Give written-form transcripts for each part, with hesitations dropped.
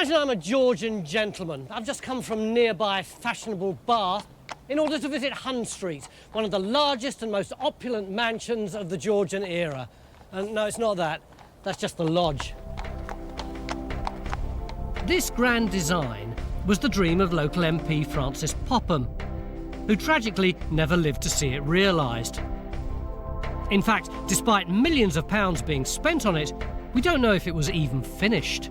Imagine I'm a Georgian gentleman. I've just come from nearby fashionable Bath in order to visit Hun Street, one of the largest and most opulent mansions of the Georgian era. And no, it's not that. That's just the lodge. This grand design was the dream of local MP Francis Popham, who tragically never lived to see it realised. In fact, despite millions of pounds being spent on it, we don't know if it was even finished.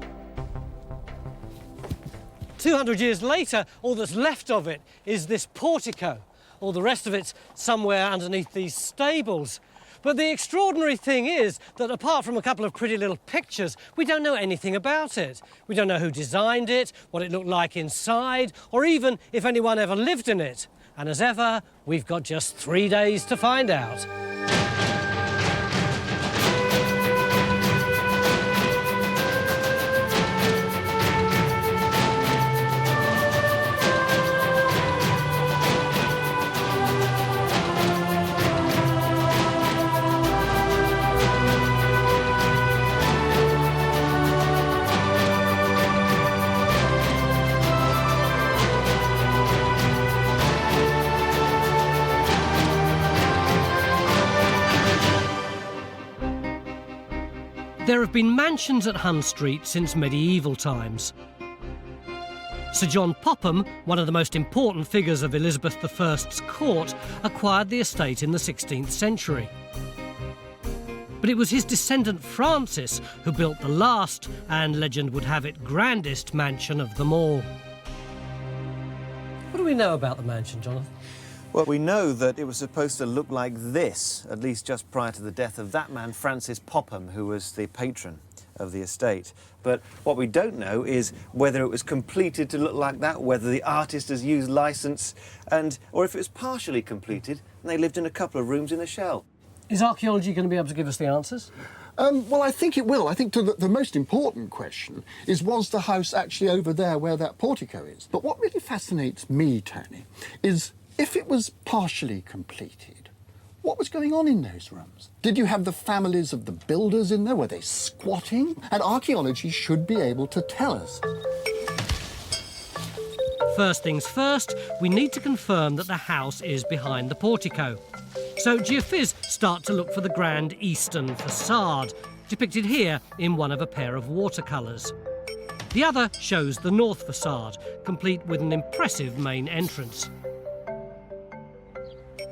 200 years later, all that's left of it is this portico. All the rest of it's somewhere underneath these stables. But the extraordinary thing is that apart from a couple of pretty little pictures, we don't know anything about it. We don't know who designed it, what it looked like inside, or even if anyone ever lived in it. And as ever, we've got just 3 days to find out. There have been mansions at Hun Street since medieval times. Sir John Popham, one of the most important figures of Elizabeth I's court, acquired the estate in the 16th century. But it was his descendant Francis who built the last, and legend would have it, grandest mansion of them all. What do we know about the mansion, Jonathan? Well, we know that it was supposed to look like this, at least just prior to the death of that man, Francis Popham, who was the patron of the estate. But what we don't know is whether it was completed to look like that, whether the artist has used licence, or if it was partially completed and they lived in a couple of rooms in a shell. Is archaeology going to be able to give us the answers? Well, I think it will. I think the most important question is, was the house actually over there where that portico is? But what really fascinates me, Tony, is if it was partially completed, what was going on in those rooms? Did you have the families of the builders in there? Were they squatting? And archaeology should be able to tell us. First things first, we need to confirm that the house is behind the portico. So geophys start to look for the grand eastern facade, depicted here in one of a pair of watercolours. The other shows the north facade, complete with an impressive main entrance.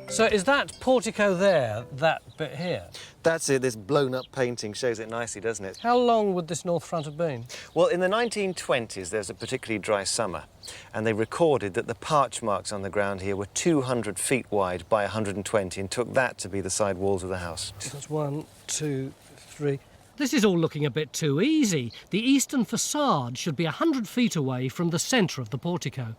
So is that portico there, that bit here? That's it. This blown-up painting shows it nicely, doesn't it? How long would this north front have been? Well, in the 1920s, there's a particularly dry summer, and they recorded that the parch marks on the ground here were 200 feet wide by 120, and took that to be the side walls of the house. That's 1, 2, 3. This is all looking a bit too easy. The eastern facade should be 100 feet away from the centre of the portico.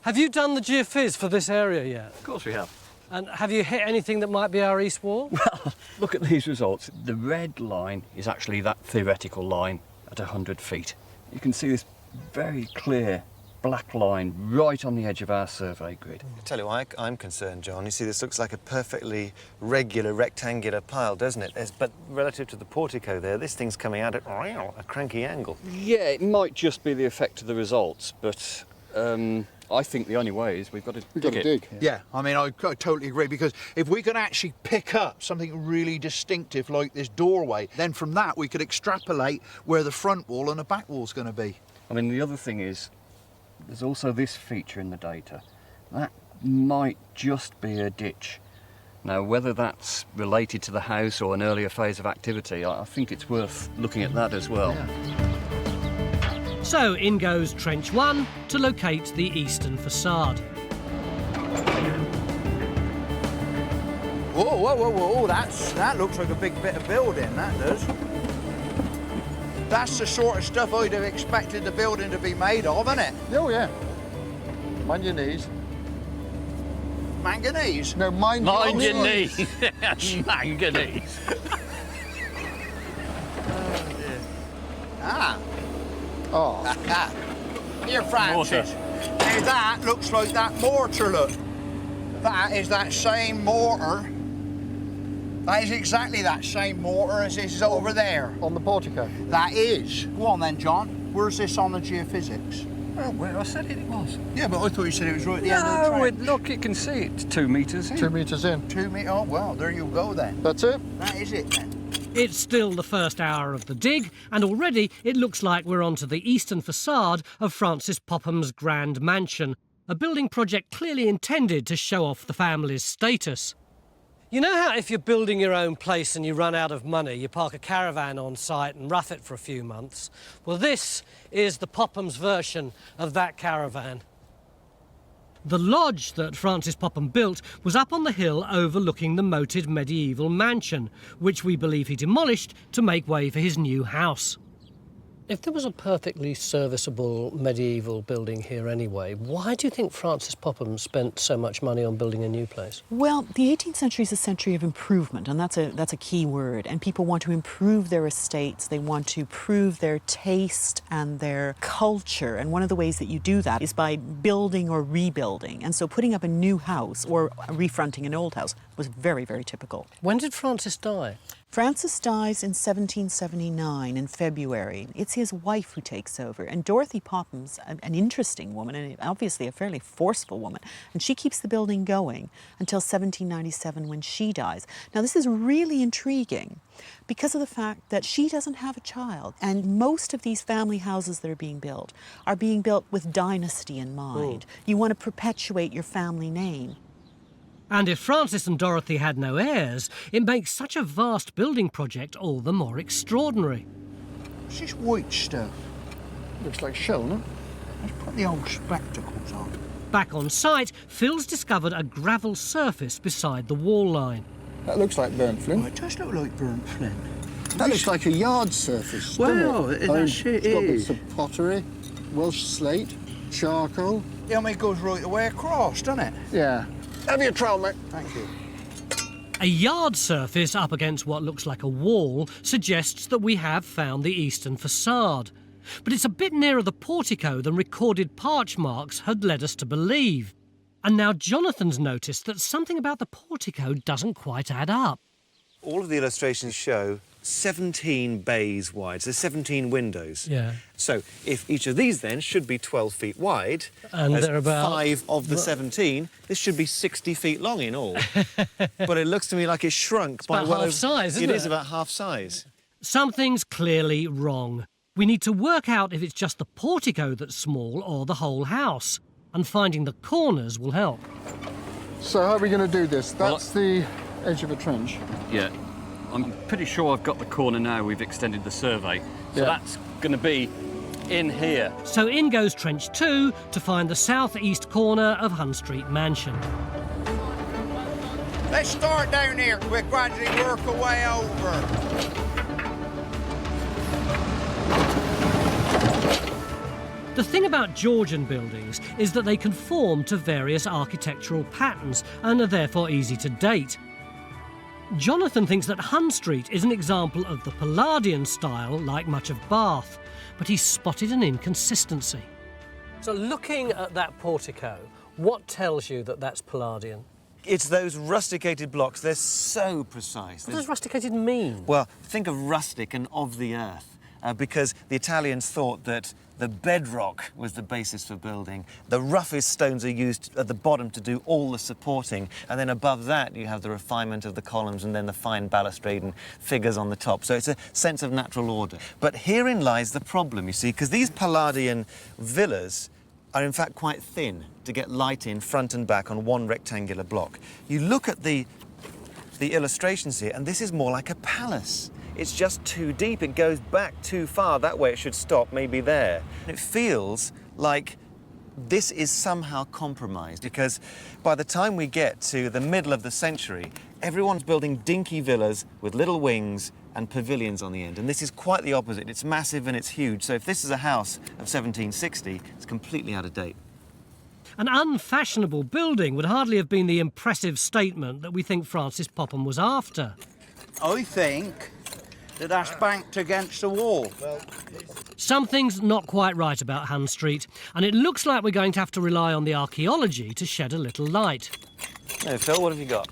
Have you done the geophys for this area yet? Of course we have. And have you hit anything that might be our east wall? Well, look at these results. The red line is actually that theoretical line at 100 feet. You can see this very clear black line right on the edge of our survey grid. I tell you why I'm concerned, John. You see, this looks like a perfectly regular rectangular pile, doesn't it? But relative to the portico there, this thing's coming out at a cranky angle. Yeah, it might just be the effect of the results, but I think the only way is we've got to dig it. Yeah, I mean, I totally agree, because if we can actually pick up something really distinctive like this doorway, then from that we could extrapolate where the front wall and the back wall's going to be. I mean, the other thing is, there's also this feature in the data. That might just be a ditch. Now, whether that's related to the house or an earlier phase of activity, I think it's worth looking at that as well. Yeah. So in goes Trench 1 to locate the eastern facade. Whoa, whoa, whoa, whoa, that looks like a big bit of building, that does. That's the sort of stuff I'd have expected the building to be made of, isn't it? Oh, yeah. Mind your knees. Manganese? No, mind your knees. Manganese. Ah. Oh. Here, Francis. Now that looks like that mortar, look. That is that same mortar. That is exactly that same mortar as is over there. On the portico? That is. Go on then, John. Where's this on the geophysics? Oh, where I said it was. Yeah, but I thought you said it was right at the end of the No, trench. look, you can see it's 2 metres in. 2 metres in. 2 metre. Oh, well, there you go then. That's it. That is it then. It's still the first hour of the dig, and already it looks like we're onto the eastern facade of Francis Popham's grand mansion, a building project clearly intended to show off the family's status. You know how if you're building your own place and you run out of money, you park a caravan on site and rough it for a few months? Well, this is the Popham's version of that caravan. The lodge that Francis Popham built was up on the hill overlooking the moated medieval mansion, which we believe he demolished to make way for his new house. If there was a perfectly serviceable medieval building here anyway, why do you think Francis Popham spent so much money on building a new place? Well, the 18th century is a century of improvement, and that's a key word. And people want to improve their estates. They want to prove their taste and their culture. And one of the ways that you do that is by building or rebuilding. And so putting up a new house or refronting an old house was very, very typical. When did Francis die? Francis dies in 1779 in February. It's his wife who takes over. And Dorothy Popham's an interesting woman and obviously a fairly forceful woman. And she keeps the building going until 1797 when she dies. Now, this is really intriguing because of the fact that she doesn't have a child. And most of these family houses that are being built with dynasty in mind. You want to perpetuate your family name. And if Francis and Dorothy had no heirs, it makes such a vast building project all the more extraordinary. What's this white stuff? Looks like shell, no? Let's put the old spectacles on. Back on site, Phil's discovered a gravel surface beside the wall line. That looks like burnt Oh, flint. it does look like burnt flint. That looks like a yard surface, Well, doesn't it? that shit it's got is. bits of pottery, Welsh slate, charcoal. Yeah, I mean, it goes right the way across, doesn't it? Yeah. Have your trowel, mate. Thank you. A yard surface up against what looks like a wall suggests that we have found the eastern facade. But it's a bit nearer the portico than recorded parch marks had led us to believe. And now Jonathan's noticed that something about the portico doesn't quite add up. All of the illustrations show 17 bays wide, so 17 windows. Yeah. So if each of these then should be 12 feet wide, And as they're about 5 of the 17, this should be 60 feet long in all. But it looks to me like it's shrunk by about well half over- size, isn't It is it? about half size. Something's clearly wrong. We need to work out if it's just the portico that's small or the whole house. And finding the corners will help. So how are we going to do this? Well, That's the edge of a trench. Yeah. I'm pretty sure I've got the corner now. We've extended the survey. So Yeah. that's going to be in here. So in goes Trench 2 to find the southeast corner of Hun Street Mansion. Let's start down here quick, gradually work our way over. The thing about Georgian buildings is that they conform to various architectural patterns and are therefore easy to date. Jonathan thinks that Hun Street is an example of the Palladian style, like much of Bath, but he's spotted an inconsistency. So looking at that portico, what tells you that that's Palladian? It's those rusticated blocks, they're so precise. What does rusticated mean? Well, think of rustic and of the earth, because the Italians thought that the bedrock was the basis for building. The roughest stones are used at the bottom to do all the supporting, and then above that you have the refinement of the columns and then the fine balustrade and figures on the top. So it's a sense of natural order. But herein lies the problem, you see, because these Palladian villas are in fact quite thin to get light in front and back on one rectangular block. You look at the illustrations here, and this is more like a palace. It's just too deep, it goes back too far. That way it should stop, maybe there. It feels like this is somehow compromised, because by the time we get to the middle of the century, everyone's building dinky villas with little wings and pavilions on the end. And this is quite the opposite. It's massive and it's huge. So if this is a house of 1760, it's completely out of date. An unfashionable building would hardly have been the impressive statement that we think Francis Popham was after. I think that's banked against the wall. Something's not quite right about Hun Street, and it looks like we're going to have to rely on the archaeology to shed a little light. No, Phil, what have you got?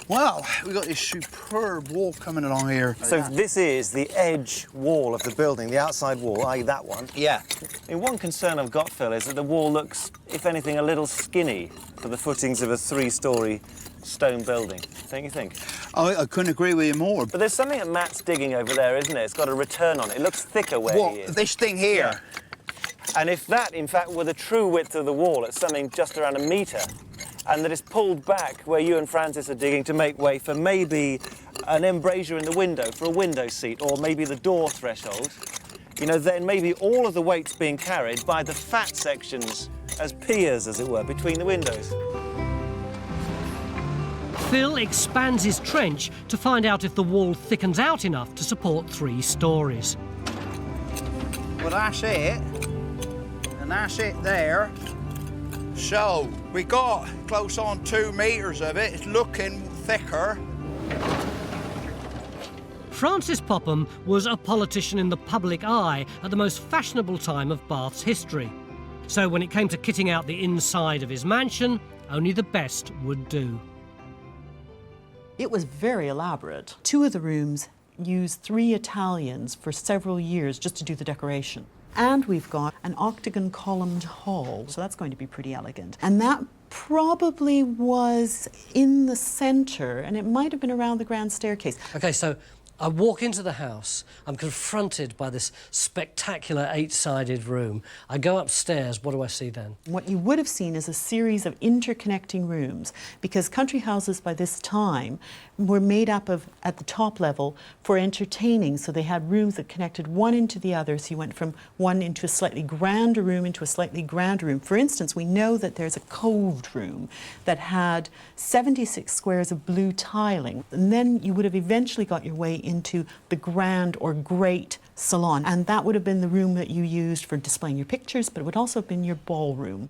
Well, we've got this superb wall coming along here. So this is the edge wall of the building, the outside wall, i.e. that one. Yeah. And one concern I've got, Phil, is that the wall looks, if anything, a little skinny for the footings of a three-storey stone building, don't you think? I couldn't agree with you more. But there's something that Matt's digging over there, isn't it? It's got a return on it. It looks thicker where he is. This thing here? Yeah. And if that, in fact, were the true width of the wall at something just around 1 metre, and that it's pulled back where you and Francis are digging to make way for maybe an embrasure in the window, for a window seat, or maybe the door threshold, you know, then maybe all of the weight's being carried by the fat sections as piers, as it were, between the windows. Phil expands his trench to find out if the wall thickens out enough to support 3 storeys. Well, that's it. And that's it there. So, we got close on 2 metres of it. It's looking thicker. Francis Popham was a politician in the public eye at the most fashionable time of Bath's history. So when it came to kitting out the inside of his mansion, only the best would do. It was very elaborate. 2 of the rooms used 3 Italians for several years just to do the decoration. And we've got an octagon columned hall, so that's going to be pretty elegant. And that probably was in the centre, and it might have been around the grand staircase. OK, so I walk into the house, I'm confronted by this spectacular 8-sided room. I go upstairs, what do I see then? What you would have seen is a series of interconnecting rooms, because country houses by this time were made up of, at the top level, for entertaining. So they had rooms that connected one into the other, so you went from one into a slightly grander room into a slightly grander room. For instance, we know that there's a coved room that had 76 squares of blue tiling, and then you would have eventually got your way into the grand or great salon, and that would have been the room that you used for displaying your pictures, but it would also have been your ballroom.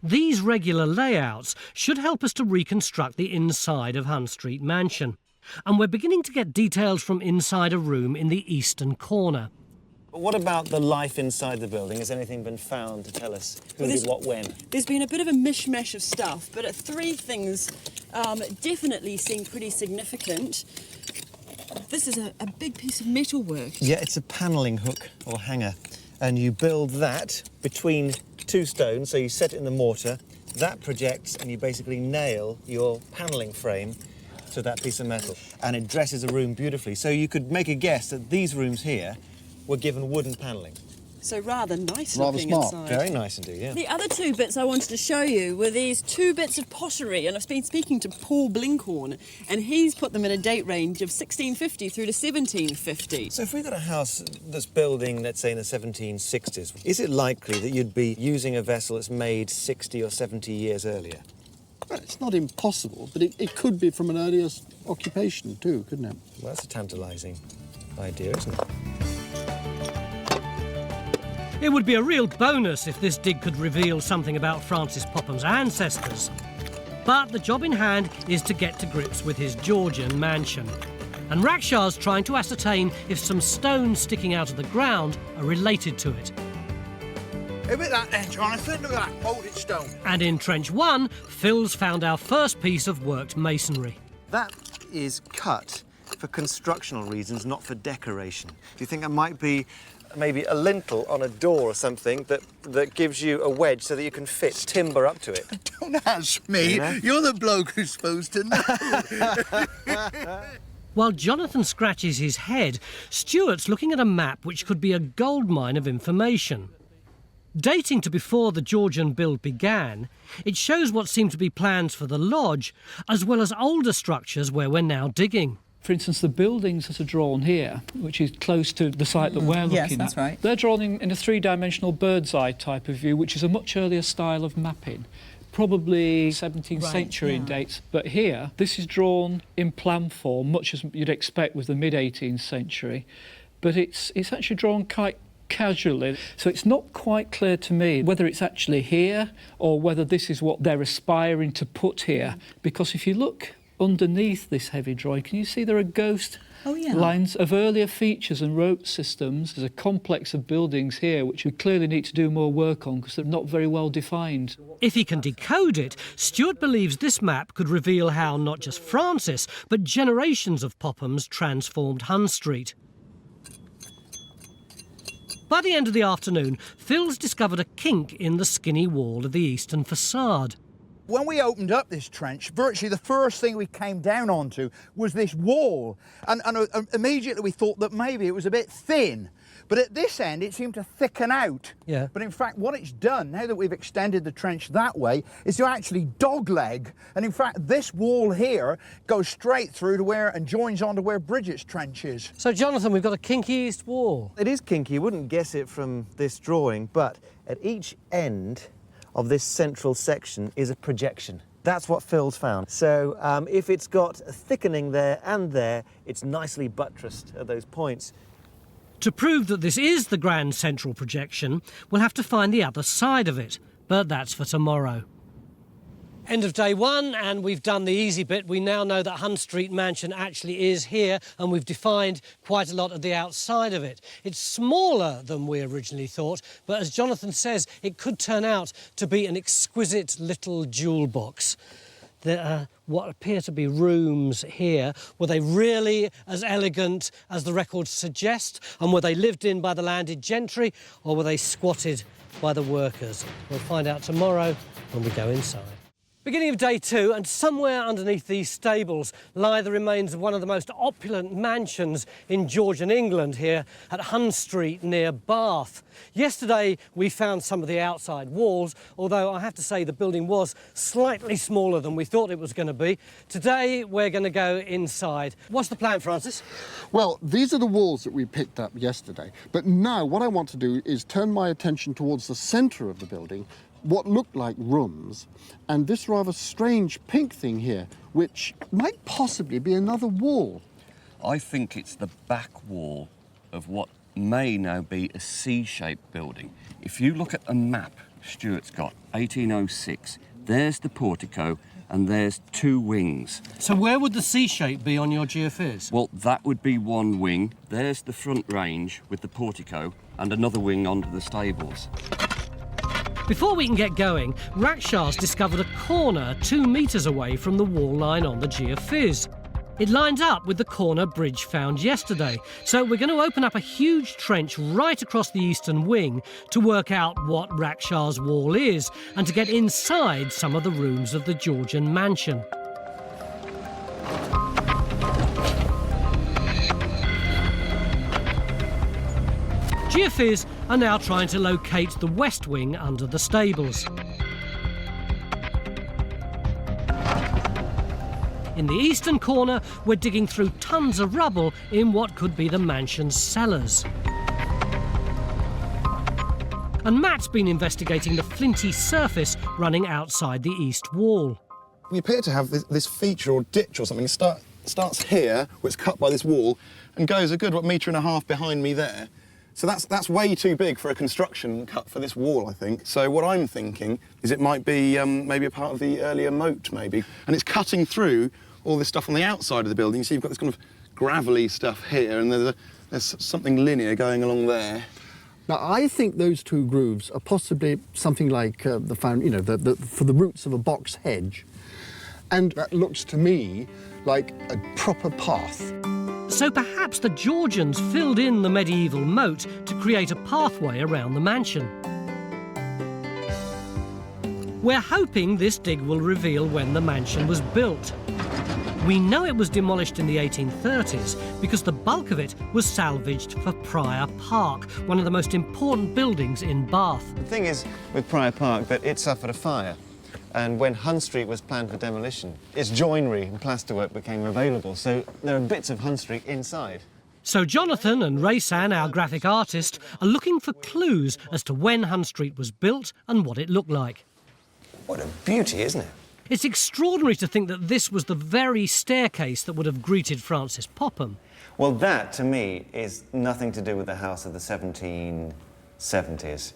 These regular layouts should help us to reconstruct the inside of Hun Street Mansion. And we're beginning to get details from inside a room in the eastern corner. What about the life inside the building? Has anything been found to tell us who did what when? There's been a bit of a mishmash of stuff, but 3 things definitely seem pretty significant. This is a big piece of metalwork. Yeah, it's a panelling hook or hanger. And you build that between 2 stones, so you set it in the mortar, that projects, and you basically nail your panelling frame to that piece of metal. And it dresses a room beautifully. So you could make a guess that these rooms here were given wooden panelling. So rather nice Rather looking smart. inside. Very nice indeed, yeah. The other 2 bits I wanted to show you were these 2 bits of pottery, and I've been speaking to Paul Blinkhorn, and he's put them in a date range of 1650 through to 1750. So if we've got a house that's building, let's say, in the 1760s, is it likely that you'd be using a vessel that's made 60 or 70 years earlier? Well, it's not impossible, but it could be from an earlier occupation too, couldn't it? Well, that's a tantalising idea, isn't it? It would be a real bonus if this dig could reveal something about Francis Popham's ancestors. But the job in hand is to get to grips with his Georgian mansion. And Rakshaw's trying to ascertain if some stones sticking out of the ground are related to it. Look at that then, Jonathan. Look at that bolted stone. And in Trench 1, Phil's found our first piece of worked masonry. That is cut for constructional reasons, not for decoration. Do you think it might be maybe a lintel on a door or something that gives you a wedge so that you can fit timber up to it? Don't ask me. You know? You're the bloke who's supposed to know. While Jonathan scratches his head, Stuart's looking at a map which could be a goldmine of information. Dating to before the Georgian build began, it shows what seem to be plans for the lodge, as well as older structures where we're now digging. For instance, the buildings that are drawn here, which is close to the site that we're looking at. Yes, that's right. They're drawn in a 3-dimensional bird's eye type of view, which is a much earlier style of mapping, probably 17th century in dates. But here, this is drawn in plan form, much as you'd expect with the mid-18th century, but it's actually drawn quite casually. So it's not quite clear to me whether it's actually here or whether this is what they're aspiring to put here. Because if you look underneath this heavy drawing, can you see there are ghost lines of earlier features and rope systems? There's a complex of buildings here which we clearly need to do more work on because they're not very well defined. If he can decode it, Stuart believes this map could reveal how not just Francis, but generations of Pophams transformed Hun Street. By the end of the afternoon, Phil's discovered a kink in the skinny wall of the eastern facade. When we opened up this trench, virtually the first thing we came down onto was this wall. And immediately we thought that maybe it was a bit thin. But at this end, it seemed to thicken out. Yeah. But in fact, what it's done, now that we've extended the trench that way, is to actually dogleg. And in fact, this wall here goes straight through to where, and joins onto where Bridget's trench is. So, Jonathan, we've got a kinky east wall. It is kinky, you wouldn't guess it from this drawing, but at each end of this central section is a projection. That's what Phil's found. So if it's got a thickening there and there, it's nicely buttressed at those points. To prove that this is the grand central projection, we'll have to find the other side of it, but that's for tomorrow. End of day one, and we've done the easy bit. We now know that Hun Street Mansion actually is here, and we've defined quite a lot of the outside of it. It's smaller than we originally thought, but as Jonathan says, it could turn out to be an exquisite little jewel box. There are what appear to be rooms here. Were they really as elegant as the records suggest? And were they lived in by the landed gentry, or were they squatted by the workers? We'll find out tomorrow when we go inside. Beginning of day two, and somewhere underneath these stables lie the remains of one of the most opulent mansions in Georgian England here at Hun Street near Bath. Yesterday we found some of the outside walls, although I have to say the building was slightly smaller than we thought it was going to be. Today we're going to go inside. What's the plan, Francis? Well, these are the walls that we picked up yesterday. But now what I want to do is turn my attention towards the centre of the building, what looked like rooms, and this rather strange pink thing here, which might possibly be another wall. I think it's the back wall of what may now be a C-shaped building. If you look at a map Stuart's got, 1806, there's the portico and there's two wings. So where would the C shape be on your geophys? Well, that would be one wing. There's the front range with the portico and another wing onto the stables. Before we can get going, Rakshas discovered a corner 2 metres away from the wall line on the geophys. It lined up with the corner bridge found yesterday, so we're going to open up a huge trench right across the eastern wing to work out what Rakshas wall is and to get inside some of the rooms of the Georgian mansion. Geophys are now trying to locate the west wing under the stables. In the eastern corner, we're digging through tons of rubble in what could be the mansion's cellars. And Matt's been investigating the flinty surface running outside the east wall. We appear to have this feature or ditch or something. It starts here, where it's cut by this wall, and goes a good, metre and a half behind me there. So that's way too big for a construction cut for this wall, I think. So what I'm thinking is it might be maybe a part of the earlier moat, maybe. And it's cutting through all this stuff on the outside of the building. So you've got this kind of gravelly stuff here, and there's something linear going along there. Now, I think those two grooves are possibly something like for the roots of a box hedge. And that looks to me like a proper path. So perhaps the Georgians filled in the medieval moat to create a pathway around the mansion. We're hoping this dig will reveal when the mansion was built. We know it was demolished in the 1830s because the bulk of it was salvaged for Prior Park, one of the most important buildings in Bath. The thing is with Prior Park that it suffered a fire. And when Hun Street was planned for demolition, its joinery and plasterwork became available, so there are bits of Hun Street inside. So Jonathan and Raysan, our graphic artist, are looking for clues as to when Hun Street was built and what it looked like. What a beauty, isn't it? It's extraordinary to think that this was the very staircase that would have greeted Francis Popham. Well, that, to me, is nothing to do with the house of the 1770s.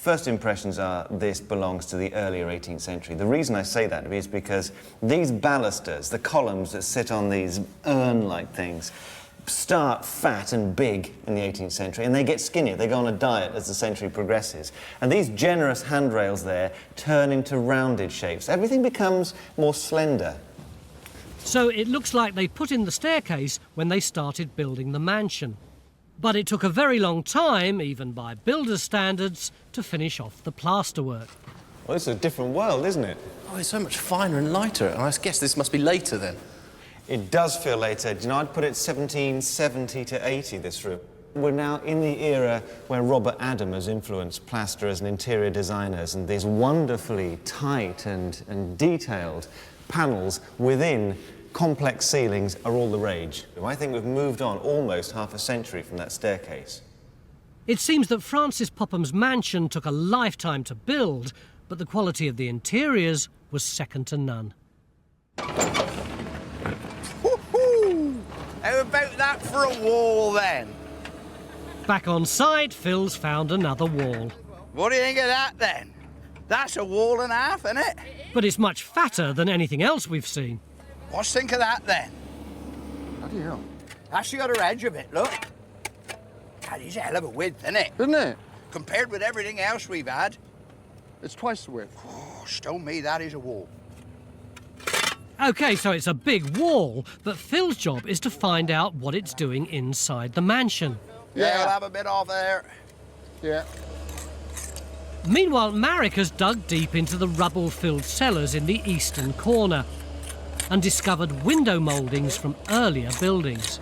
First impressions are this belongs to the earlier 18th century. The reason I say that is because these balusters, the columns that sit on these urn-like things, start fat and big in the 18th century, and they get skinnier. They go on a diet as the century progresses. And these generous handrails there turn into rounded shapes. Everything becomes more slender. So it looks like they put in the staircase when they started building the mansion. But it took a very long time, even by builders' standards, to finish off the plasterwork. Well, this is a different world, isn't it? Oh, it's so much finer and lighter. And I guess this must be later then. It does feel later. Do you know, I'd put it 1770 to 80, this room. We're now in the era where Robert Adam has influenced plasterers and interior designers, and these wonderfully tight and detailed panels within complex ceilings are all the rage. I think we've moved on almost half a century from that staircase. It seems that Francis Popham's mansion took a lifetime to build, but the quality of the interiors was second to none. Woohoo! How about that for a wall then? Back on site, Phil's found another wall. What do you think of that then? That's a wall and a half, isn't it? But it's much fatter than anything else we've seen. What's think of that then? Bloody hell. That's the other edge of it, look. That is a hell of a width, isn't it? Isn't it? Compared with everything else we've had. It's twice the width. Oh, stone me, that is a wall. OK, so it's a big wall, but Phil's job is to find out what it's doing inside the mansion. Yeah, we'll have a bit off there. Yeah. Meanwhile, Marek has dug deep into the rubble-filled cellars in the eastern corner and discovered window mouldings from earlier buildings.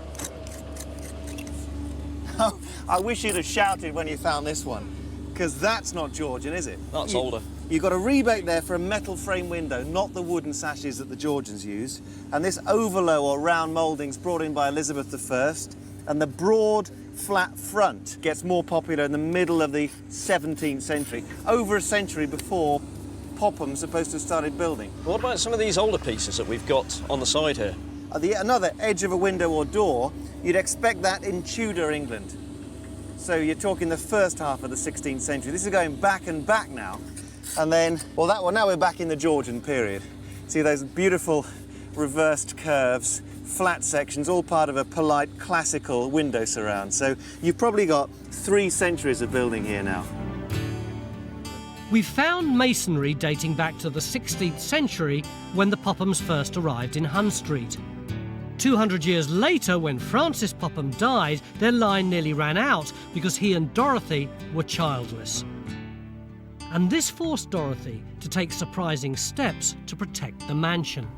Oh, I wish you'd have shouted when you found this one, because that's not Georgian, is it? That's older. You've got a rebate there for a metal frame window, not the wooden sashes that the Georgians used. And this overlow or round mouldings brought in by Elizabeth I, and the broad, flat front gets more popular in the middle of the 17th century, over a century before Popham supposed to have started building. What about some of these older pieces that we've got on the side here? At the another edge of a window or door, you'd expect that in Tudor England. So you're talking the first half of the 16th century. This is going back and back now. And then, well, now we're back in the Georgian period. See those beautiful reversed curves, flat sections, all part of a polite classical window surround. So you've probably got 3 centuries of building here now. We've found masonry dating back to the 16th century when the Pophams first arrived in Hun Street. 200 years later, when Francis Popham died, their line nearly ran out because he and Dorothy were childless. And this forced Dorothy to take surprising steps to protect the mansion.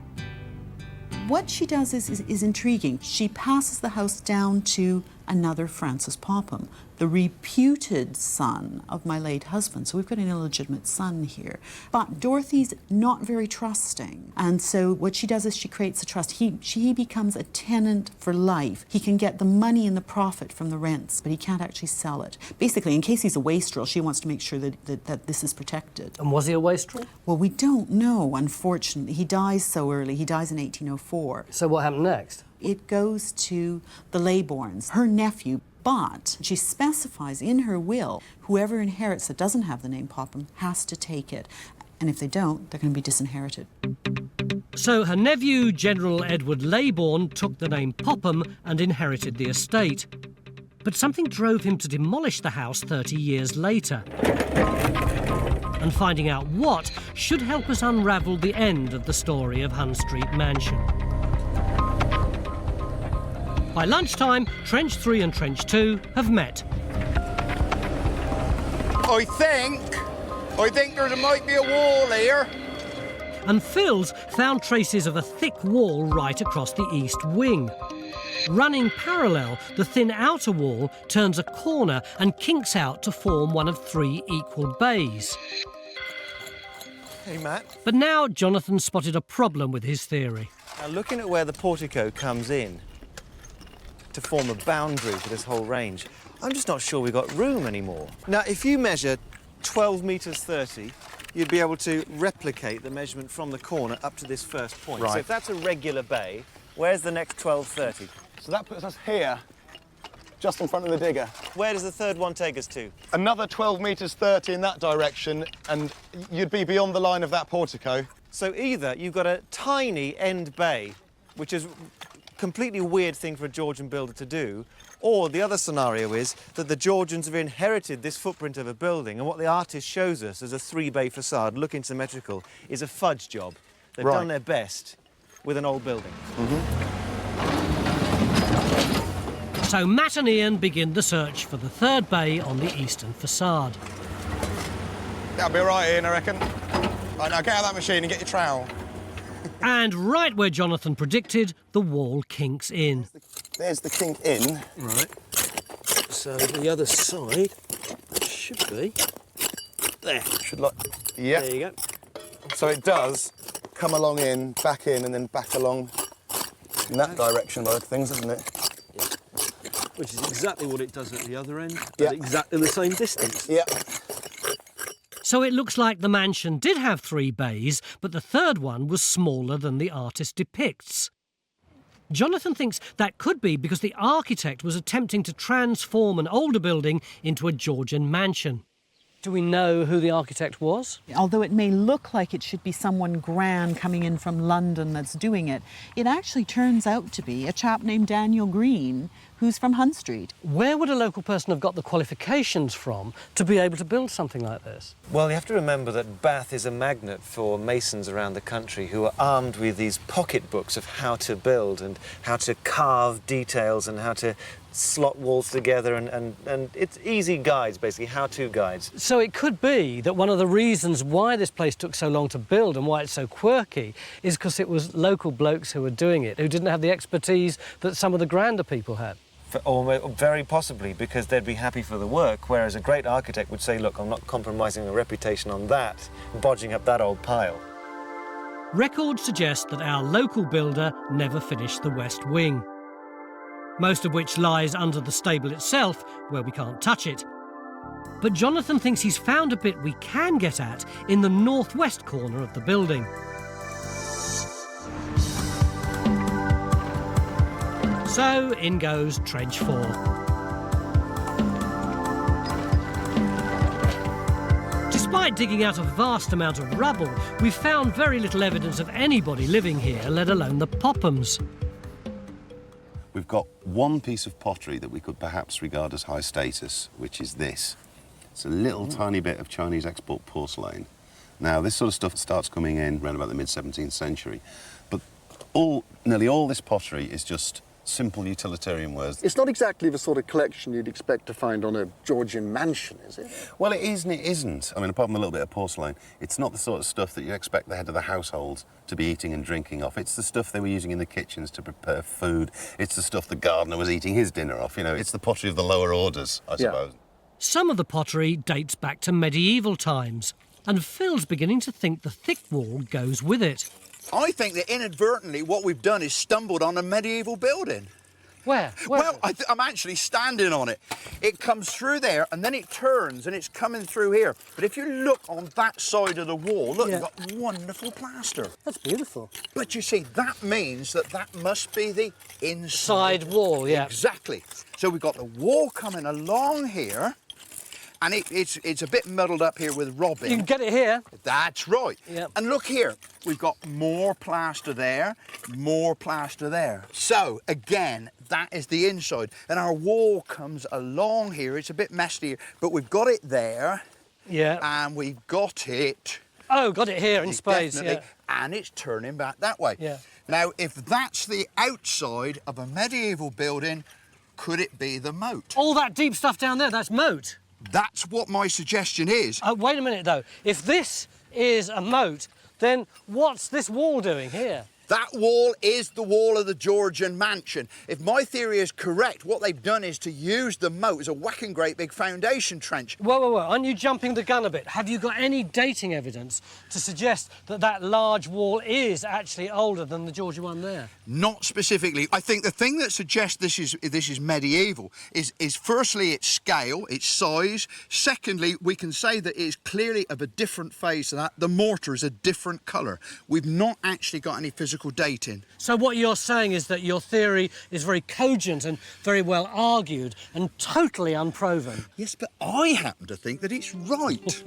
What she does is intriguing. She passes the house down to another Francis Popham, the reputed son of my late husband. So we've got an illegitimate son here. But Dorothy's not very trusting. And so what she does is she creates a trust. He becomes a tenant for life. He can get the money and the profit from the rents, but he can't actually sell it. Basically, in case he's a wastrel, she wants to make sure that this is protected. And was he a wastrel? Well, we don't know, unfortunately. He dies so early. He dies in 1804. So what happened next? It goes to the Leybournes, her nephew, but she specifies in her will whoever inherits that doesn't have the name Popham has to take it. And if they don't, they're going to be disinherited. So her nephew, General Edward Leybourne, took the name Popham and inherited the estate. But something drove him to demolish the house 30 years later. And finding out what should help us unravel the end of the story of Hun Street Mansion. By lunchtime, Trench 3 and Trench 2 have met. I think there might be a wall here. And Phil's found traces of a thick wall right across the east wing. Running parallel, the thin outer wall turns a corner and kinks out to form one of 3 equal bays. Hey, Matt. But now Jonathan spotted a problem with his theory. Now, looking at where the portico comes in to form a boundary for this whole range, I'm just not sure we've got room anymore. Now, if you measure 12 metres 30, you'd be able to replicate the measurement from the corner up to this first point. Right. So if that's a regular bay, where's the next 12.30? So that puts us here just in front of the digger. Where does the third one take us to? Another 12 metres 30 in that direction, and you'd be beyond the line of that portico. So either you've got a tiny end bay, which is a completely weird thing for a Georgian builder to do, or the other scenario is that the Georgians have inherited this footprint of a building, and what the artist shows us as a 3-bay facade, looking symmetrical, is a fudge job. They've done their best with an old building. So Matt and Ian begin the search for the third bay on the eastern facade. That'll be all right, Ian, I reckon. Right, now get out of that machine and get your trowel. And right where Jonathan predicted, the wall kinks in. There's the kink in. Right. So the other side should be there. Should like... Yeah. There you go. So it does come along in, and then back along in that direction by things, doesn't it? Yeah. Which is exactly what it does at the other end, Yeah. at exactly the same distance. Yeah. So it looks like the mansion did have 3 bays, but the third one was smaller than the artist depicts. Jonathan thinks that could be because the architect was attempting to transform an older building into a Georgian mansion. Do we know who the architect was? Although it may look like it should be someone grand coming in from London that's doing it, it actually turns out to be a chap named Daniel Green, who's from Hun Street. Where would a local person have got the qualifications from to be able to build something like this? Well, you have to remember that Bath is a magnet for masons around the country who are armed with these pocketbooks of how to build and how to carve details and how to slot walls together, and it's easy guides, basically, how-to guides. So it could be that one of the reasons why this place took so long to build and why it's so quirky is because it was local blokes who were doing it, who didn't have the expertise that some of the grander people had. Or very possibly because they'd be happy for the work, whereas a great architect would say, look, I'm not compromising my reputation on that, bodging up that old pile. Records suggest that our local builder never finished the west wing, most of which lies under the stable itself, where we can't touch it. But Jonathan thinks he's found a bit we can get at in the northwest corner of the building. So in goes Trench 4. Despite digging out a vast amount of rubble, we've found very little evidence of anybody living here, let alone the Pophams. We've got one piece of pottery that we could perhaps regard as high status, which is this. It's a little tiny bit of Chinese export porcelain. Now, this sort of stuff starts coming in around about the mid-17th century, but nearly all this pottery is just simple utilitarian wares. It's not exactly the sort of collection you'd expect to find on a Georgian mansion, is it? Well, it is and it isn't. I mean, apart from a little bit of porcelain, it's not the sort of stuff that you expect the head of the household to be eating and drinking off. It's the stuff they were using in the kitchens to prepare food. It's the stuff the gardener was eating his dinner off. You know, it's the pottery of the lower orders, I suppose. Some of the pottery dates back to medieval times, and Phil's beginning to think the thick wall goes with it. I think that inadvertently what we've done is stumbled on a medieval building. Where? Well, I'm actually standing on it. It comes through there and then it turns and it's coming through here. But if you look on that side of the wall, look, you've got wonderful plaster. That's beautiful. But you see, that means that must be the inside Side wall, yeah. Exactly. So we've got the wall coming along here, and it's a bit muddled up here with robbing. You can get it here. That's right. Yep. And look here, we've got more plaster there, more plaster there. So, again, that is the inside. And our wall comes along here. It's a bit messy, but we've got it there. Yeah. And we've got it... Oh, got it here in space, definitely, yeah. and it's turning back that way. Yeah. Now, if that's the outside of a medieval building, could it be the moat? All that deep stuff down there, that's moat. That's what my suggestion is. Oh, wait a minute, though. If this is a moat, then what's this wall doing here? That wall is the wall of the Georgian mansion. If my theory is correct, what they've done is to use the moat as a whacking great big foundation trench. Whoa, aren't you jumping the gun a bit? Have you got any dating evidence to suggest that that large wall is actually older than the Georgian one there? Not specifically. I think the thing that suggests this is medieval is firstly its scale, its size. Secondly, we can say that it is clearly of a different phase to that. The mortar is a different colour. We've not actually got any physical archaeological dating. So what you're saying is that your theory is very cogent and very well argued and totally unproven. Yes, but I happen to think that it's right.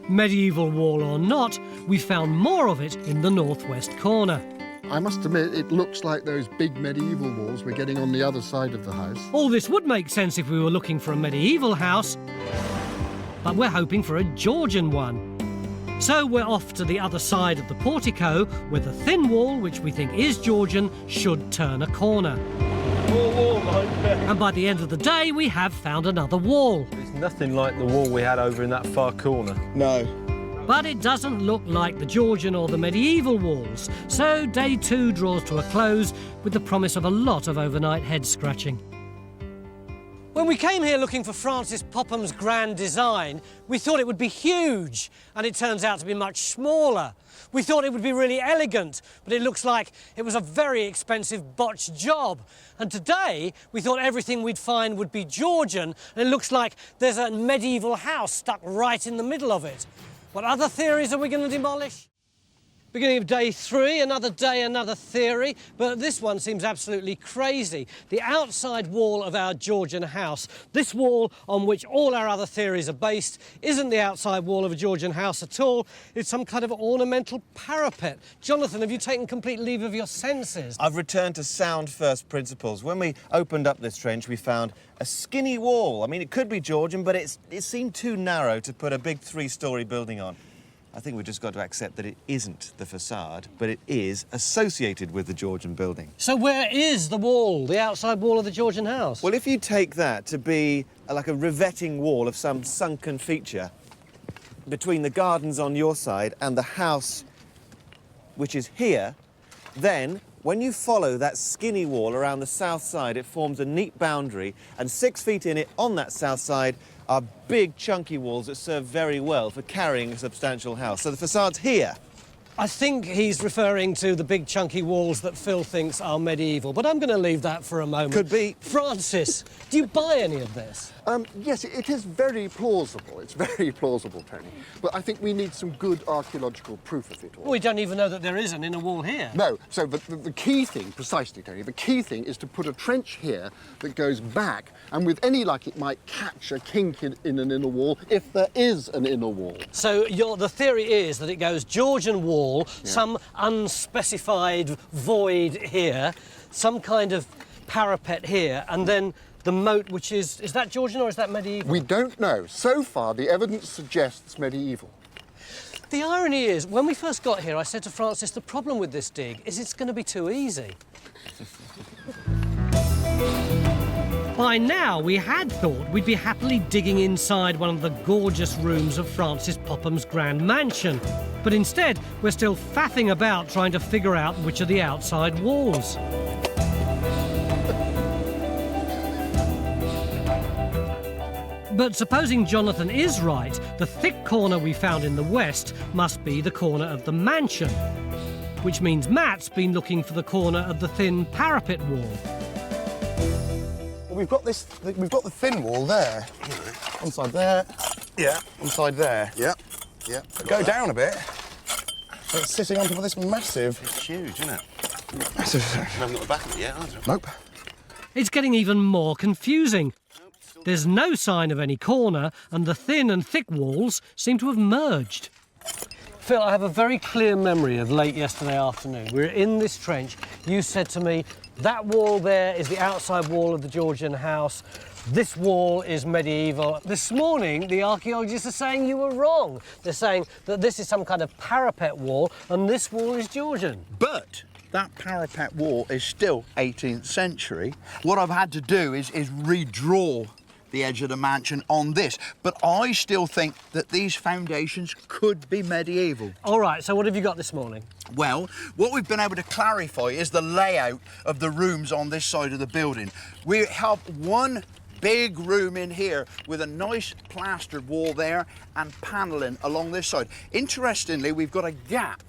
Medieval wall or not, we found more of it in the northwest corner. I must admit, it looks like those big medieval walls we're getting on the other side of the house. All this would make sense if we were looking for a medieval house, but we're hoping for a Georgian one. So we're off to the other side of the portico, where the thin wall, which we think is Georgian, should turn a corner. And by the end of the day, we have found another wall. It's nothing like the wall we had over in that far corner. No. But it doesn't look like the Georgian or the medieval walls, so day 2 draws to a close with the promise of a lot of overnight head scratching. When we came here looking for Francis Popham's grand design, we thought it would be huge, and it turns out to be much smaller. We thought it would be really elegant, but it looks like it was a very expensive botched job. And today, we thought everything we'd find would be Georgian, and it looks like there's a medieval house stuck right in the middle of it. What other theories are we going to demolish? Beginning of day 3, another day, another theory, but this one seems absolutely crazy. The outside wall of our Georgian house, this wall on which all our other theories are based, isn't the outside wall of a Georgian house at all. It's some kind of ornamental parapet. Jonathan, have you taken complete leave of your senses? I've returned to sound first principles. When we opened up this trench, we found a skinny wall. I mean, it could be Georgian, but it seemed too narrow to put a big 3-storey building on. I think we've just got to accept that it isn't the facade, but it is associated with the Georgian building. So where is the wall, the outside wall of the Georgian house? Well, if you take that to be like a revetting wall of some sunken feature between the gardens on your side and the house, which is here, then when you follow that skinny wall around the south side, it forms a neat boundary, and 6 feet in it on that south side are big, chunky walls that serve very well for carrying a substantial house. So the facade's here. I think he's referring to the big chunky walls that Phil thinks are medieval, but I'm going to leave that for a moment. Could be. Francis, do you buy any of this? Yes, it is very plausible. It's very plausible, Tony. But I think we need some good archaeological proof of it all. Well, we don't even know that there is an inner wall here. No, so the key thing, precisely, Tony, the key thing is to put a trench here that goes back, and with any luck it might catch a kink in an inner wall, if there is an inner wall. So the theory is that it goes Georgian wall, some unspecified void here, some kind of parapet here, and then the moat, which is that Georgian or is that medieval? We don't know. So far, the evidence suggests medieval. The irony is, when we first got here, I said to Francis, the problem with this dig is it's going to be too easy. By now, we had thought we'd be happily digging inside one of the gorgeous rooms of Francis Popham's grand mansion. But instead, we're still faffing about trying to figure out which are the outside walls. But supposing Jonathan is right, the thick corner we found in the west must be the corner of the mansion, which means Matt's been looking for the corner of the thin parapet wall. Well, we've got the thin wall there. One side there. Yeah. One side there. Yeah. Yeah. Go down a bit. So it's sitting on top of this massive. It's huge, isn't it? Massive. I haven't got the back of it yet, have you? Nope. It's getting even more confusing. There's no sign of any corner, and the thin and thick walls seem to have merged. Phil, I have a very clear memory of late yesterday afternoon. We were in this trench. You said to me, that wall there is the outside wall of the Georgian house. This wall is medieval. This morning, the archaeologists are saying you were wrong. They're saying that this is some kind of parapet wall, and this wall is Georgian. But that parapet wall is still 18th century. What I've had to do is redraw the edge of the mansion on this, but I still think that these foundations could be medieval. All right, so what have you got this morning? Well, what we've been able to clarify is the layout of the rooms on this side of the building. We have one big room in here with a nice plastered wall there and panelling along this side. Interestingly, we've got a gap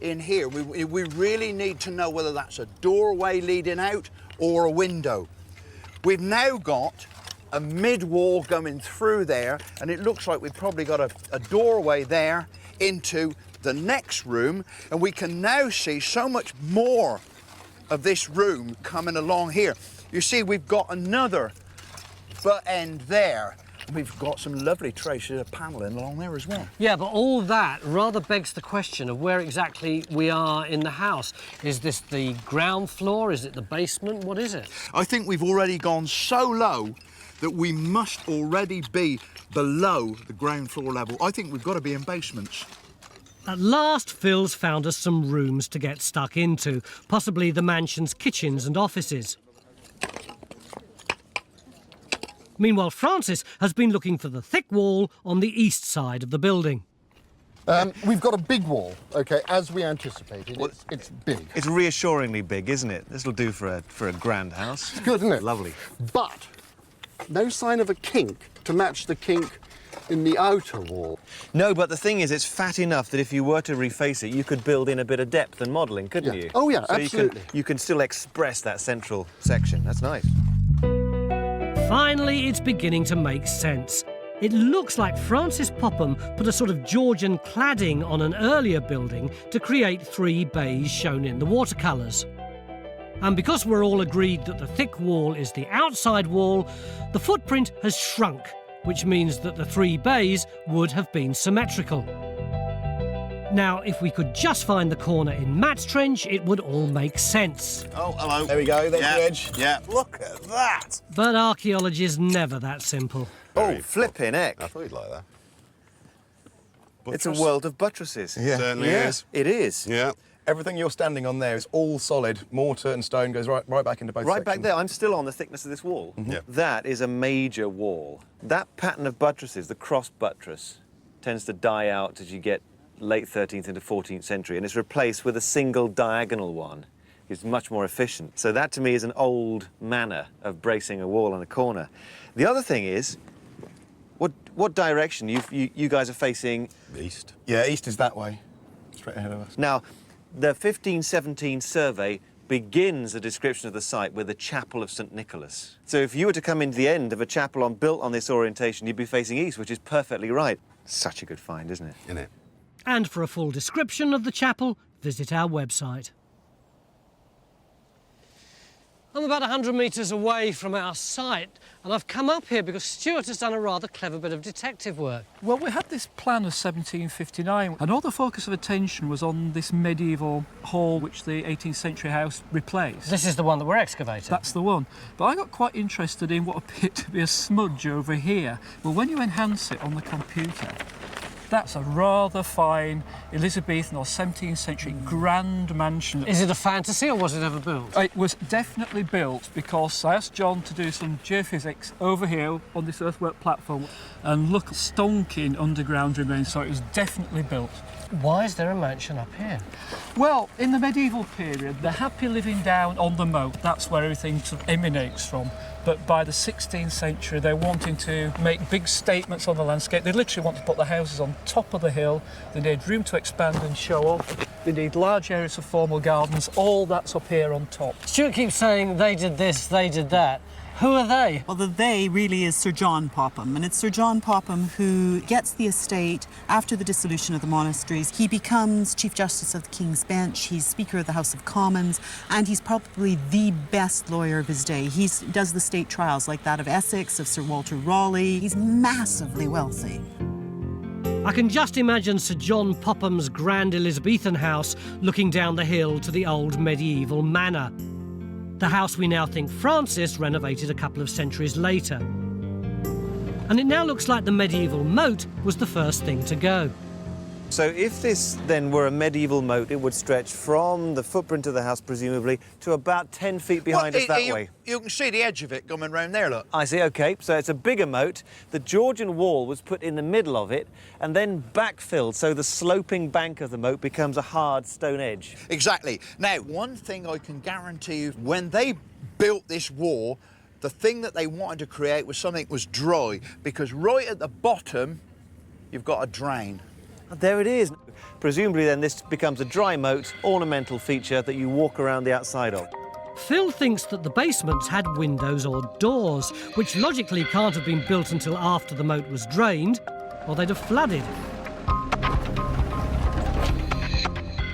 in here. We really need to know whether that's a doorway leading out or a window. We've now got a mid-wall going through there, and it looks like we've probably got a doorway there into the next room, and we can now see so much more of this room coming along here. You see, we've got another butt end there. We've got some lovely traces of panelling along there as well. Yeah, but all that rather begs the question of where exactly we are in the house. Is this the ground floor? Is it the basement? What is it? I think we've already gone so low that we must already be below the ground floor level. I think we've got to be in basements. At last, Phil's found us some rooms to get stuck into, possibly the mansion's kitchens and offices. Meanwhile, Francis has been looking for the thick wall on the east side of the building. We've got a big wall, OK, as we anticipated. Well, it's big. It's reassuringly big, isn't it? This'll do for a grand house. It's good, isn't it? Lovely. But no sign of a kink to match the kink in the outer wall. No, but the thing is, it's fat enough that if you were to reface it, you could build in a bit of depth and modelling, couldn't you? Oh, yeah, so absolutely. You can still express that central section. That's nice. Finally, it's beginning to make sense. It looks like Francis Popham put a sort of Georgian cladding on an earlier building to create 3 bays shown in the watercolours. And because we're all agreed that the thick wall is the outside wall, the footprint has shrunk, which means that the 3 bays would have been symmetrical. Now, if we could just find the corner in Matt's trench, it would all make sense. Oh, hello. There we go, there's the edge. Yeah. Look at that! But archaeology is never that simple. Oh, flipping heck. I thought you'd like that. It's a world of buttresses. Yeah. Certainly is. It is. Yeah. Everything you're standing on there is all solid. Mortar and stone goes right back into both Right sections. back there, I'm still on the thickness of this wall. Yeah. That is a major wall. That pattern of buttresses, the cross buttress, tends to die out as you get late 13th into 14th century, and it's replaced with a single diagonal one. It's much more efficient. So that, to me, is an old manner of bracing a wall on a corner. The other thing is, what direction? You guys are facing? East. Yeah, east is that way, straight ahead of us. Now, the 1517 survey begins a description of the site with the Chapel of St. Nicholas. So if you were to come into the end of a chapel built on this orientation, you'd be facing east, which is perfectly right. Such a good find, isn't it? Isn't it? And for a full description of the chapel, visit our website. I'm about 100 metres away from our site, and I've come up here because Stuart has done a rather clever bit of detective work. Well, we had this plan of 1759, and all the focus of attention was on this medieval hall which the 18th century house replaced. This is the one that we're excavating. That's the one. But I got quite interested in what appeared to be a smudge over here. Well, when you enhance it on the computer, that's a rather fine Elizabethan or 17th century grand mansion. Is it a fantasy or was it ever built? It was definitely built because I asked John to do some geophysics over here on this earthwork platform and look at stonking underground remains, so it was definitely built. Why is there a mansion up here? Well, in the medieval period, they're happy living down on the moat. That's where everything sort of emanates from. But by the 16th century, they're wanting to make big statements on the landscape. They literally want to put the houses on top of the hill. They need room to expand and show off. They need large areas for formal gardens. All that's up here on top. Stuart keeps saying they did this, they did that. Who are they? Well, the they really is Sir John Popham, and it's Sir John Popham who gets the estate after the dissolution of the monasteries. He becomes Chief Justice of the King's Bench, he's Speaker of the House of Commons, and he's probably the best lawyer of his day. He does the state trials like that of Essex, of Sir Walter Raleigh. He's massively wealthy. I can just imagine Sir John Popham's grand Elizabethan house looking down the hill to the old medieval manor. The house we now think Francis renovated a couple of centuries later. And it now looks like the medieval moat was the first thing to go. So if this then were a medieval moat, it would stretch from the footprint of the house, presumably, to about 10 feet behind us that way. You can see the edge of it coming round there, look. I see, OK. So it's a bigger moat. The Georgian wall was put in the middle of it and then backfilled, so the sloping bank of the moat becomes a hard stone edge. Exactly. Now, one thing I can guarantee you, when they built this wall, the thing that they wanted to create was something that was dry, because right at the bottom, you've got a drain. There it is. Presumably then this becomes a dry moat, ornamental feature that you walk around the outside of. Phil thinks that the basements had windows or doors, which logically can't have been built until after the moat was drained, or they'd have flooded.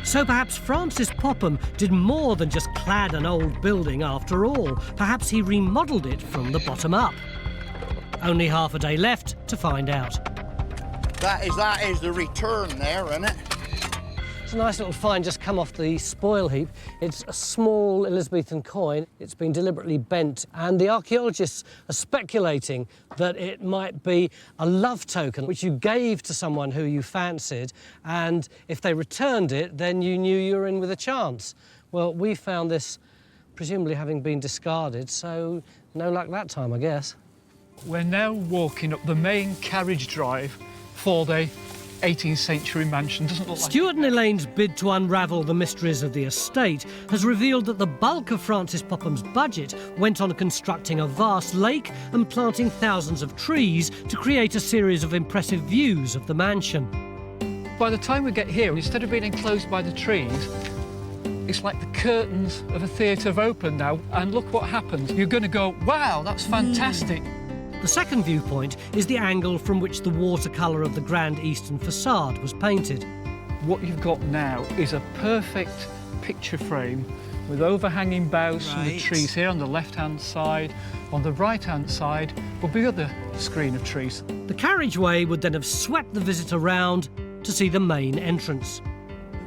So perhaps Francis Popham did more than just clad an old building after all. Perhaps he remodelled it from the bottom up. Only half a day left to find out. That is the return there, isn't it? It's a nice little find just come off the spoil heap. It's a small Elizabethan coin. It's been deliberately bent, and the archaeologists are speculating that it might be a love token which you gave to someone who you fancied, and if they returned it, then you knew you were in with a chance. Well, we found this presumably having been discarded, so no luck that time, I guess. We're now walking up the main carriage drive for the 18th century mansion. Doesn't look like... Stuart and Elaine's bid to unravel the mysteries of the estate has revealed that the bulk of Francis Popham's budget went on constructing a vast lake and planting thousands of trees to create a series of impressive views of the mansion. By the time we get here, instead of being enclosed by the trees, it's like the curtains of a theatre have opened now, and look what happens. You're going to go, wow, that's fantastic. The second viewpoint is the angle from which the watercolour of the grand eastern facade was painted. What you've got now is a perfect picture frame with overhanging boughs from the trees here on the left-hand side. On the right-hand side will be the screen of trees. The carriageway would then have swept the visitor round to see the main entrance.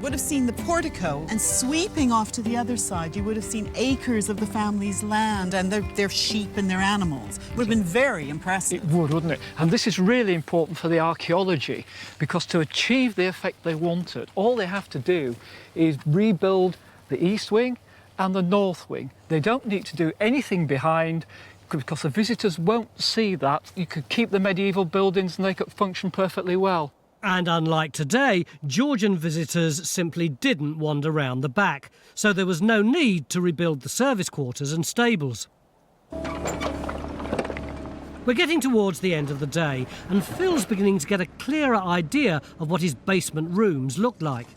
Would have seen the portico, and sweeping off to the other side, you would have seen acres of the family's land and their sheep and their animals. Would have been very impressive. It would, wouldn't it? And this is really important for the archaeology, because to achieve the effect they wanted, all they have to do is rebuild the east wing and the north wing. They don't need to do anything behind, because the visitors won't see that. You could keep the medieval buildings and they could function perfectly well. And unlike today, Georgian visitors simply didn't wander round the back, so there was no need to rebuild the service quarters and stables. We're getting towards the end of the day, and Phil's beginning to get a clearer idea of what his basement rooms looked like.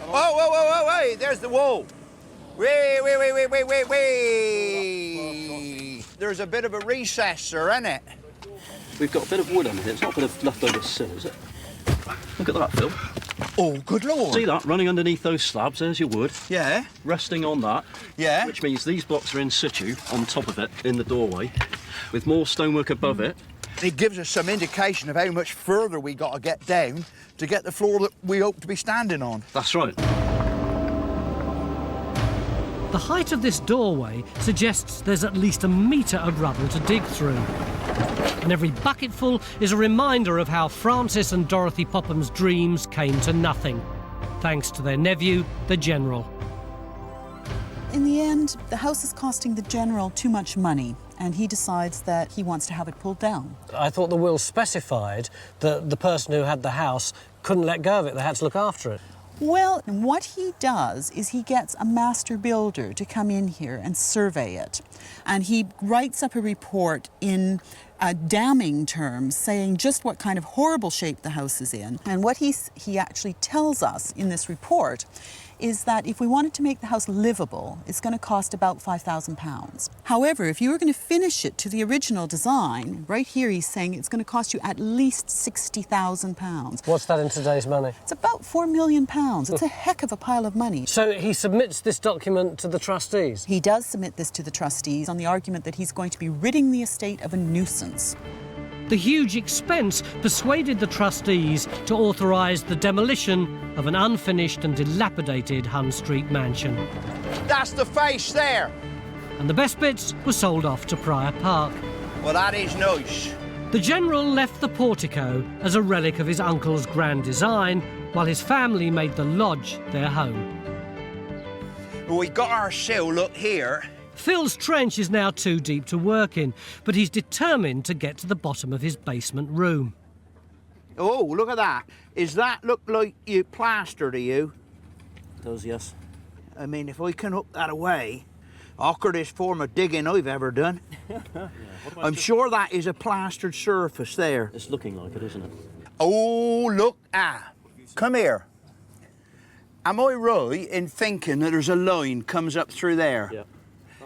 Whoa, there's the wall. Wait. There's a bit of a recess there, isn't it? We've got a bit of wood on here. It's not a bit of leftover sill, is it? Look at that, Phil. Oh, good Lord. See that running underneath those slabs? There's your wood. Yeah. Resting on that. Yeah. Which means these blocks are in situ on top of it in the doorway, with more stonework above it. It gives us some indication of how much further we got to get down to get the floor that we hope to be standing on. That's right. The height of this doorway suggests there's at least a metre of rubble to dig through. And every bucketful is a reminder of how Francis and Dorothy Popham's dreams came to nothing, thanks to their nephew, the General. In the end, the house is costing the General too much money, and he decides that he wants to have it pulled down. I thought the will specified that the person who had the house couldn't let go of it, they had to look after it. Well, what he does is he gets a master builder to come in here and survey it. And he writes up a report in damning terms, saying just what kind of horrible shape the house is in. And what he actually tells us in this report is that if we wanted to make the house livable, it's going to cost about £5,000. However, if you were going to finish it to the original design, right here he's saying it's going to cost you at least £60,000. What's that in today's money? It's about £4 million. It's a heck of a pile of money. So he submits this document to the trustees? He does submit this to the trustees on the argument that he's going to be ridding the estate of a nuisance. The huge expense persuaded the trustees to authorise the demolition of an unfinished and dilapidated Hun Street mansion. That's the face there. And the best bits were sold off to Prior Park. Well, that is nice. The General left the portico as a relic of his uncle's grand design, while his family made the lodge their home. Well, we got our sill, look here. Phil's trench is now too deep to work in, but he's determined to get to the bottom of his basement room. Oh, look at that. Does that look like you plaster to you? It does, yes. I mean, if I can hook that away, awkwardest form of digging I've ever done. Yeah, I'm sure that is a plastered surface there. It's looking like it, isn't it? Oh, look. Come here. Am I right in thinking that there's a line comes up through there? Yeah.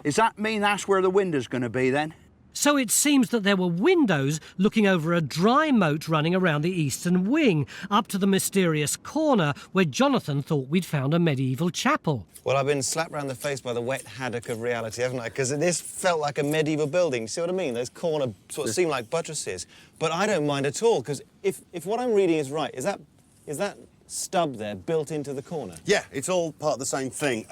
Does that mean that's where the window's going to be then? So it seems that there were windows looking over a dry moat running around the eastern wing, up to the mysterious corner where Jonathan thought we'd found a medieval chapel. Well, I've been slapped round the face by the wet haddock of reality, haven't I? Because this felt like a medieval building. See what I mean? Those corner sort of seem like buttresses. But I don't mind at all, because if what I'm reading is right, is that stub there built into the corner? Yeah, it's all part of the same thing.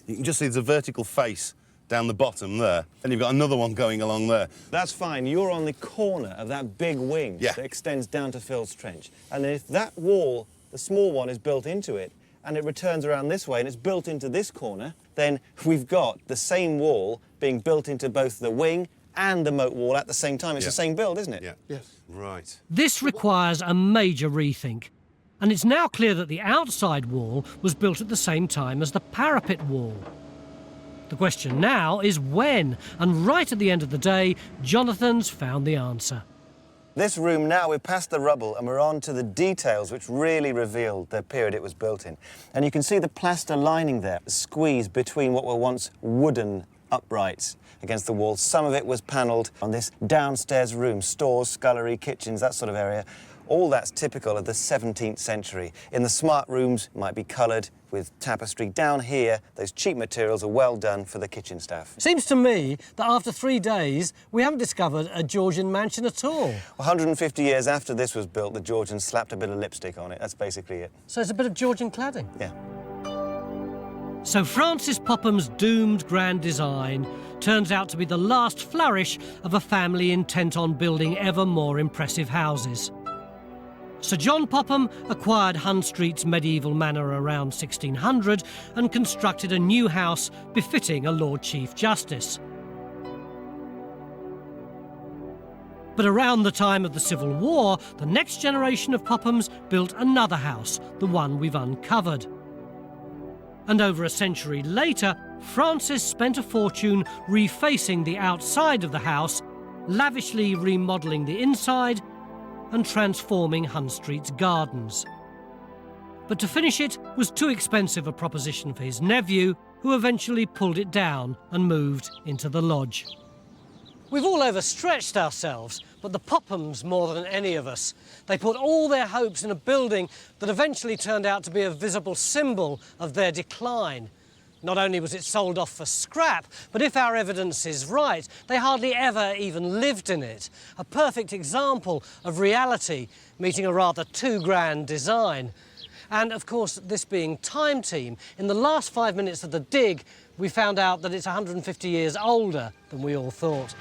You can just see there's a vertical face down the bottom there, and you've got another one going along there. That's fine. You're on the corner of that big wing that extends down to Phil's Trench. And if that wall, the small one, is built into it, and it returns around this way and it's built into this corner, then we've got the same wall being built into both the wing and the moat wall at the same time. It's the same build, isn't it? Yeah. Yes. Right. This requires a major rethink. And it's now clear that the outside wall was built at the same time as the parapet wall. The question now is when, and right at the end of the day, Jonathan's found the answer. This room now, we're past the rubble and we're on to the details which really revealed the period it was built in. And you can see the plaster lining there, squeezed between what were once wooden uprights against the wall. Some of it was panelled on this downstairs room, stores, scullery, kitchens, that sort of area. All that's typical of the 17th century. In the smart rooms, it might be coloured with tapestry. Down here, those cheap materials are well done for the kitchen staff. Seems to me that after 3 days, we haven't discovered a Georgian mansion at all. 150 years after this was built, the Georgians slapped a bit of lipstick on it. That's basically it. So it's a bit of Georgian cladding? Yeah. So Francis Popham's doomed grand design turns out to be the last flourish of a family intent on building ever more impressive houses. Sir John Popham acquired Hun Street's medieval manor around 1600 and constructed a new house befitting a Lord Chief Justice. But around the time of the Civil War, the next generation of Pophams built another house, the one we've uncovered. And over a century later, Francis spent a fortune refacing the outside of the house, lavishly remodelling the inside and transforming Hun Street's gardens. But to finish it was too expensive a proposition for his nephew, who eventually pulled it down and moved into the lodge. We've all overstretched ourselves, but the Pophams more than any of us. They put all their hopes in a building that eventually turned out to be a visible symbol of their decline. Not only was it sold off for scrap, but if our evidence is right, they hardly ever even lived in it. A perfect example of reality meeting a rather too grand design. And of course, this being Time Team, in the last 5 minutes of the dig, we found out that it's 150 years older than we all thought.